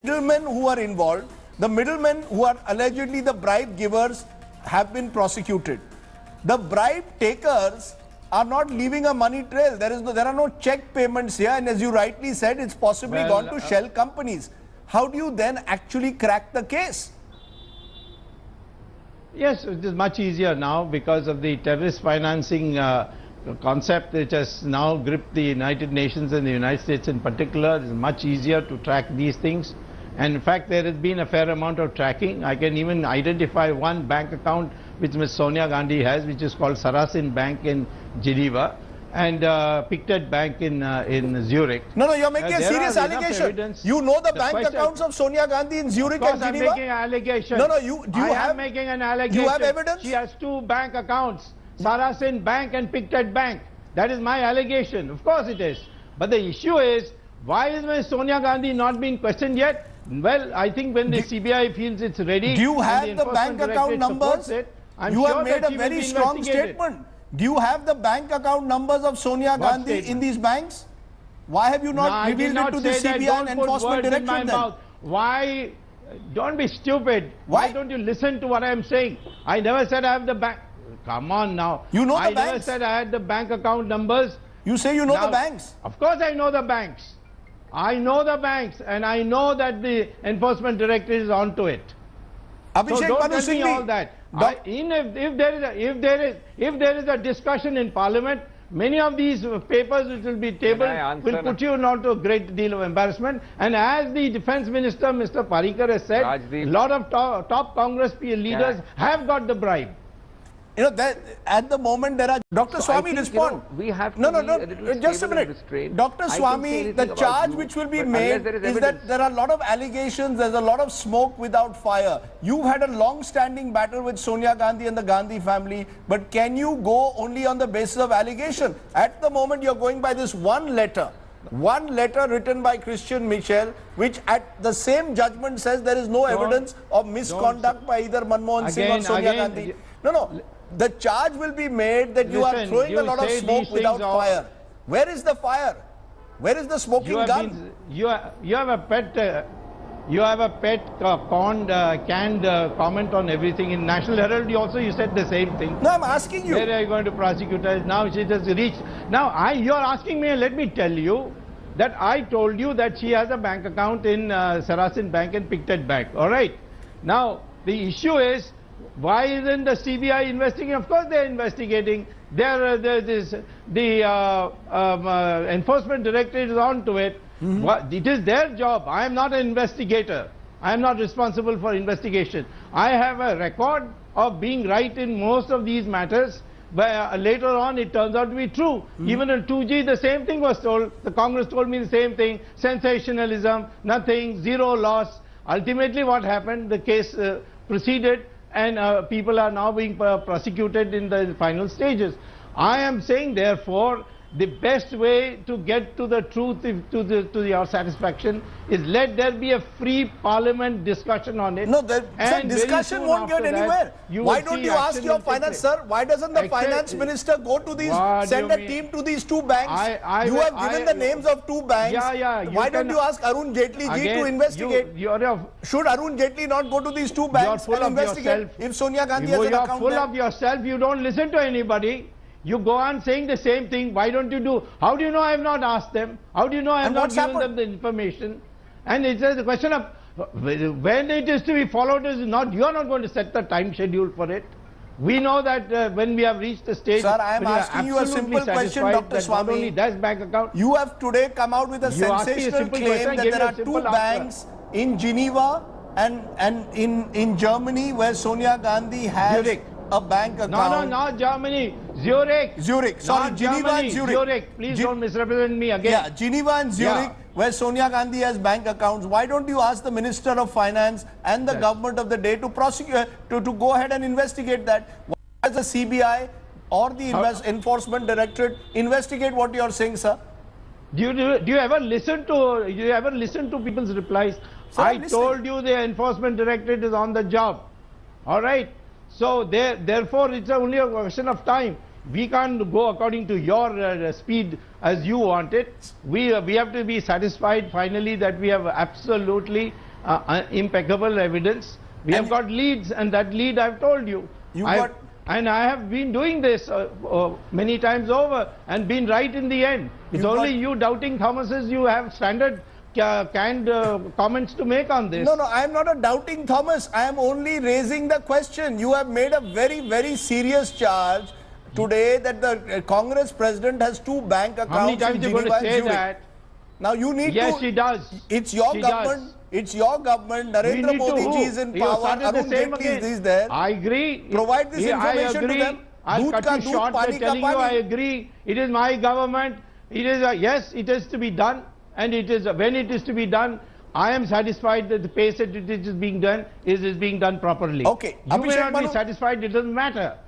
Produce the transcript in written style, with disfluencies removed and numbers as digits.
middlemen who are involved, the middlemen who are allegedly the bribe givers have been prosecuted. The bribe takers are not leaving a money trail. There are no check payments here, and as you rightly said, it's possibly gone to shell companies. How do you then actually crack the case? Yes, it is much easier now because of the terrorist financing concept which has now gripped the United Nations and the United States in particular. It is much easier to track these things. And in fact, there has been a fair amount of tracking. I can even identify one bank account which Ms. Sonia Gandhi has, which is called Sarasin Bank in Geneva and Pictet Bank in Zurich. No, you're making a serious allegation. You know the bank accounts of Sonia Gandhi in Zurich and Geneva? Of course, I'm making an allegation. No, I am making an allegation. You have evidence? She has two bank accounts, Sarasin Bank and Pictet Bank. That is my allegation. Of course it is. But the issue is, why is Ms. Sonia Gandhi not being questioned yet? Well, I think when the CBI feels it's ready... Do you have the bank account numbers? You have made a very strong statement. Do you have the bank account numbers of Sonia Gandhi in these banks? Why have you not revealed it to the CBI and Enforcement Directorate then? Why? Don't be stupid. Why don't you listen to what I am saying? I never said I have the bank... Come on now. You know the banks. I never said I had the bank account numbers. You say you know the banks. Of course I know the banks. I know the banks and I know that the Enforcement Directorate is onto it. Abhishek, so don't tell me all that. If there is a discussion in Parliament, many of these papers which will be tabled will put you into a great deal of embarrassment. And as the Defence Minister, Mr. Parikar, has said, a lot of top Congress leaders have got the bribe. You know, that at the moment there are... Dr. Swamy, respond. We have to just a minute. Dr. Swamy, the charge which will be made is that there are a lot of allegations, there's a lot of smoke without fire. You've had a long-standing battle with Sonia Gandhi and the Gandhi family, but can you go only on the basis of allegation? At the moment, you're going by this one letter written by Christian Michel, which at the same judgment says there is no evidence of misconduct by either Manmohan Singh or Sonia Gandhi. No. The charge will be made that you are throwing a lot of smoke without fire. Where is the fire? Where is the smoking gun? You have a pet canned comment on everything. In National Herald you said the same thing. No, I'm asking you. Where are you going to prosecute us? Now she just reached. Now you are asking me, let me tell you that I told you that she has a bank account in Sarasin Bank and Pictet Bank. All right. Now the issue is, why isn't the CBI investigating? Of course they are investigating. The Enforcement Directorate is on to it. It is their job. I am not an investigator. I am not responsible for investigation. I have a record of being right in most of these matters. But later on it turns out to be true. Even in 2G the same thing was told. The Congress told me the same thing. Sensationalism, nothing, zero loss. Ultimately what happened, the case proceeded, and people are now being prosecuted in the final stages. I am saying, therefore, the best way to get to the truth to your satisfaction is let there be a free Parliament discussion on it. No, discussion won't get anywhere. Why don't you ask your finance, sir? Why doesn't the finance minister go to these, send a team to these two banks? You have given the names of two banks. Why don't you ask Arun Jaitley ji to investigate? Should Arun Jaitley not go to these two banks and investigate if Sonia Gandhi has an account? You are full of yourself. You don't listen to anybody. You go on saying the same thing. Why don't you do? How do you know I have not asked them? How do you know I have not given them the information? And it's just a question of when it is to be followed is not. You are not going to set the time schedule for it. We know that when we have reached the stage. Sir, I am asking you a simple question, Dr. Swamy. Only does bank account. You have today come out with a sensational claim that there are two banks in Geneva and in Germany where Sonia Gandhi has a bank account. No, not Germany. Zurich. Sorry, Geneva and Zurich. Please don't misrepresent me again. Yeah, Geneva and Zurich, where Sonia Gandhi has bank accounts. Why don't you ask the Minister of Finance and the government of the day to prosecute, to go ahead and investigate that? Why does the CBI or the Enforcement Directorate investigate what you are saying, sir? Do you ever listen to people's replies? Sir, I told you the Enforcement Directorate is on the job. All right. So therefore it's only a question of time. We can't go according to your speed as you want it. We have to be satisfied finally that we have absolutely impeccable evidence. We have got leads, and that lead I've told you. And I have been doing this many times over and been right in the end. It's only you doubting Thomases, you have standard canned comments to make on this. No, I am not a doubting Thomas. I am only raising the question. You have made a very, very serious charge today that the Congress president has 2 bank accounts. How many times are you going to say that? Now you need yes, to... she does. It's your government. It's your government. Narendra Modi ji is in power. Arun Jaitley is there. I agree. Provide this information to them. I'll cut you short by telling you I agree. It is my government. It is yes, it is to be done. And it is when it is to be done, I am satisfied that the pace at which it is being done is being done properly. Okay. You may not be satisfied, it doesn't matter.